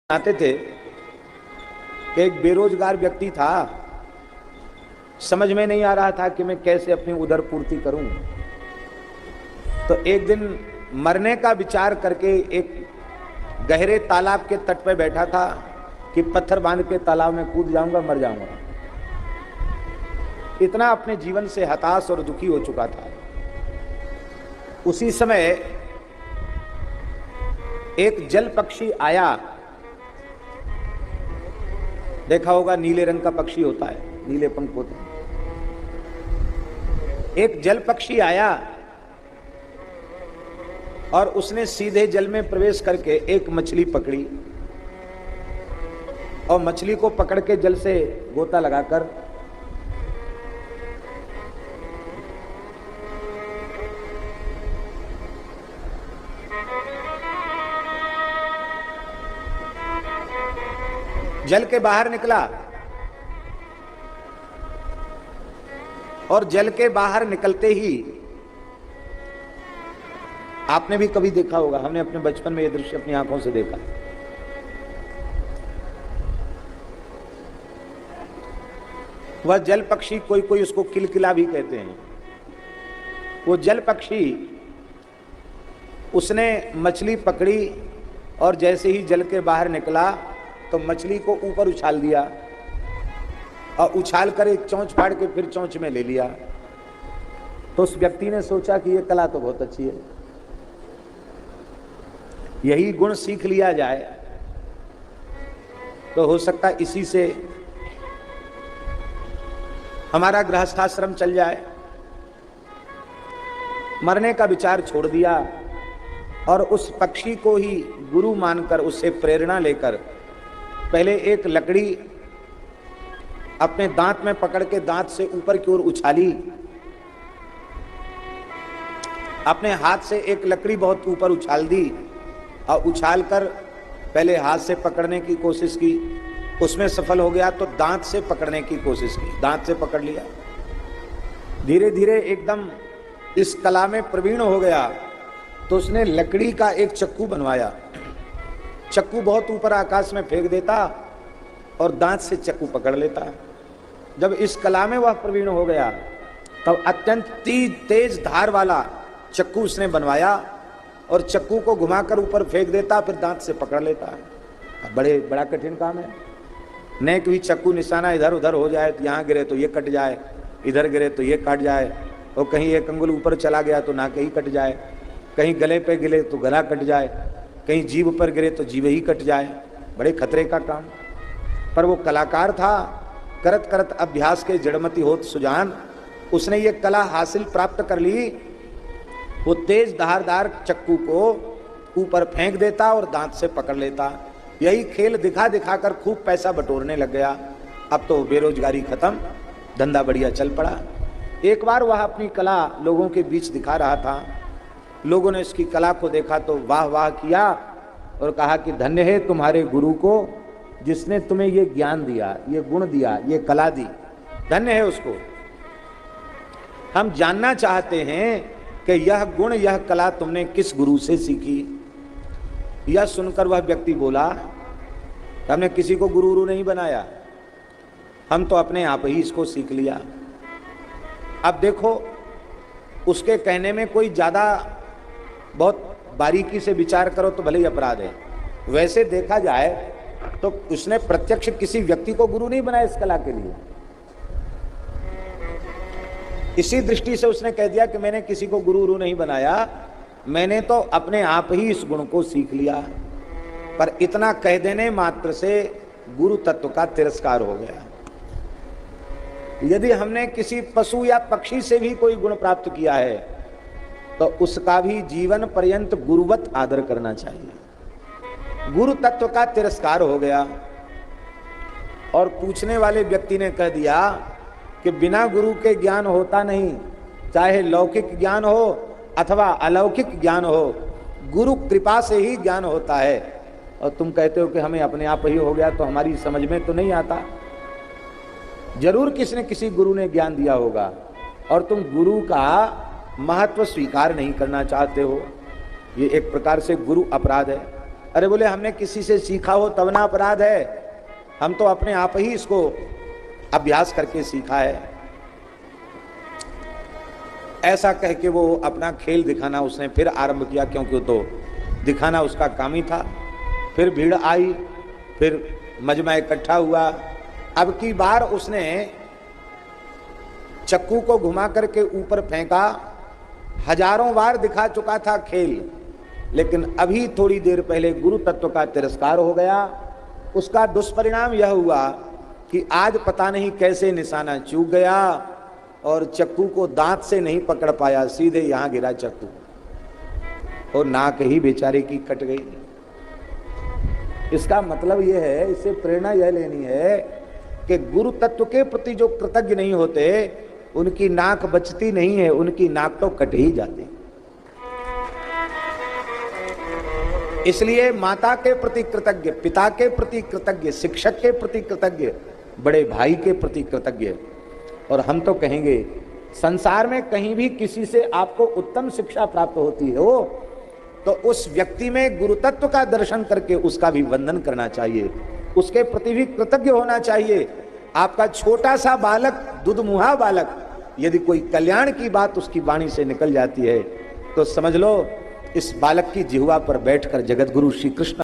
आते थे कि एक बेरोजगार व्यक्ति था, समझ में नहीं आ रहा था कि मैं कैसे अपनी उदर पूर्ति करूं। तो एक दिन मरने का विचार करके एक गहरे तालाब के तट पर बैठा था कि पत्थर बांध के तालाब में कूद जाऊंगा, मर जाऊंगा। इतना अपने जीवन से हताश और दुखी हो चुका था। उसी समय एक जल पक्षी आया। देखा होगा, नीले रंग का पक्षी होता है, नीले पंख होते हैं। एक जल पक्षी आया और उसने सीधे जल में प्रवेश करके एक मछली पकड़ी और मछली को पकड़ के जल से गोता लगाकर जल के बाहर निकला। और जल के बाहर निकलते ही आपने भी कभी देखा होगा, हमने अपने बचपन में यह दृश्य अपनी आंखों से देखा। वह जल पक्षी, कोई कोई उसको किलकिला भी कहते हैं, वो जल पक्षी उसने मछली पकड़ी और जैसे ही जल के बाहर निकला तो मछली को ऊपर उछाल दिया और उछाल कर एक चोंच फाड़ के फिर चोंच में ले लिया। तो उस व्यक्ति ने सोचा कि यह कला तो बहुत अच्छी है, यही गुण सीख लिया जाए तो हो सकता है इसी से हमारा गृहस्थाश्रम चल जाए। मरने का विचार छोड़ दिया और उस पक्षी को ही गुरु मानकर उससे प्रेरणा लेकर पहले एक लकड़ी अपने दांत में पकड़ के दांत से ऊपर की ओर उछाली। अपने हाथ से एक लकड़ी बहुत ऊपर उछाल दी और उछालकर पहले हाथ से पकड़ने की कोशिश की, उसमें सफल हो गया तो दांत से पकड़ने की कोशिश की, दांत से पकड़ लिया। धीरे धीरे एकदम इस कला में प्रवीण हो गया तो उसने लकड़ी का एक चक्कू बनवाया। चक्कू बहुत ऊपर आकाश में फेंक देता और दांत से चक्कू पकड़ लेता। जब इस कला में वह प्रवीण हो गया तब अत्यंत तेज धार वाला चक्कू उसने बनवाया और चक्कू को घुमाकर ऊपर फेंक देता, फिर दांत से पकड़ लेता। बड़ा कठिन काम है। नहीं कि चक्कू निशाना इधर उधर हो जाए तो यहाँ गिरे तो ये कट जाए, इधर गिरे तो ये काट जाए, और कहीं एक अंगुल ऊपर चला गया तो नाक ही कट जाए, कहीं गले पे गिरे तो गला कट जाए, कहीं जीभ पर गिरे तो जीभ ही कट जाए। बड़े खतरे का काम। पर वो कलाकार था, करत करत अभ्यास के जड़मती होत सुजान, उसने ये कला हासिल प्राप्त कर ली। वो तेज धारदार चक्कू को ऊपर फेंक देता और दांत से पकड़ लेता। यही खेल दिखा दिखा कर खूब पैसा बटोरने लग गया। अब तो बेरोजगारी खत्म, धंधा बढ़िया चल पड़ा। एक बार वह अपनी कला लोगों के बीच दिखा रहा था। लोगों ने इसकी कला को देखा तो वाह वाह किया और कहा कि धन्य है तुम्हारे गुरु को जिसने तुम्हें ये ज्ञान दिया, ये गुण दिया, ये कला दी, धन्य है उसको। हम जानना चाहते हैं कि यह गुण, यह कला तुमने किस गुरु से सीखी। यह सुनकर वह व्यक्ति बोला, हमने किसी को गुरु नहीं बनाया, हम तो अपने आप ही इसको सीख लिया। अब देखो, उसके कहने में कोई ज्यादा बहुत बारीकी से विचार करो तो भले ही अपराध है। वैसे देखा जाए तो उसने प्रत्यक्ष किसी व्यक्ति को गुरु नहीं बनाया इस कला के लिए। इसी दृष्टि से उसने कह दिया कि मैंने किसी को गुरु नहीं बनाया, मैंने तो अपने आप ही इस गुण को सीख लिया। पर इतना कह देने मात्र से गुरु तत्व का तिरस्कार हो गया। यदि हमने किसी पशु या पक्षी से भी कोई गुण प्राप्त किया है तो उसका भी जीवन पर्यंत गुरुवत आदर करना चाहिए। गुरु तत्व का तिरस्कार हो गया और पूछने वाले व्यक्ति ने कह दिया कि बिना गुरु के ज्ञान होता नहीं, चाहे लौकिक ज्ञान हो अथवा अलौकिक ज्ञान हो, गुरु कृपा से ही ज्ञान होता है। और तुम कहते हो कि हमें अपने आप ही हो गया, तो हमारी समझ में तो नहीं आता। जरूर किसी ने किसी गुरु ने ज्ञान दिया होगा और तुम गुरु का महत्व स्वीकार नहीं करना चाहते हो। ये एक प्रकार से गुरु अपराध है। अरे बोले हमने किसी से सीखा हो तब ना अपराध है, हम तो अपने आप ही इसको अभ्यास करके सीखा है। ऐसा कह के वो अपना खेल दिखाना उसने फिर आरंभ किया, क्योंकि तो दिखाना उसका काम ही था। फिर भीड़ आई, फिर मजमा इकट्ठा हुआ। अब की बार उसने चक्कू को घुमा करके ऊपर फेंका। हजारों बार दिखा चुका था खेल, लेकिन अभी थोड़ी देर पहले गुरु तत्व का तिरस्कार हो गया। उसका दुष्परिणाम यह हुआ कि आज पता नहीं कैसे निशाना चूक गया और चक्कू को दांत से नहीं पकड़ पाया, सीधे यहां गिरा चक्कू और नाक ही बेचारे की कट गई। इसका मतलब यह है, इससे प्रेरणा यह लेनी है कि गुरु तत्व के प्रति जो कृतज्ञ नहीं होते उनकी नाक बचती नहीं है, उनकी नाक तो कट ही जाती। इसलिए माता के प्रति कृतज्ञ, पिता के प्रति कृतज्ञ, शिक्षक के प्रति कृतज्ञ, बड़े भाई के प्रति कृतज्ञ। और हम तो कहेंगे संसार में कहीं भी किसी से आपको उत्तम शिक्षा प्राप्त होती हो तो उस व्यक्ति में गुरु तत्व का दर्शन करके उसका भी वंदन करना चाहिए, उसके प्रति भी कृतज्ञ होना चाहिए। आपका छोटा सा बालक, दुधमुहा बालक, यदि कोई कल्याण की बात उसकी वाणी से निकल जाती है तो समझ लो इस बालक की जिह्वा पर बैठकर जगत गुरु श्री कृष्ण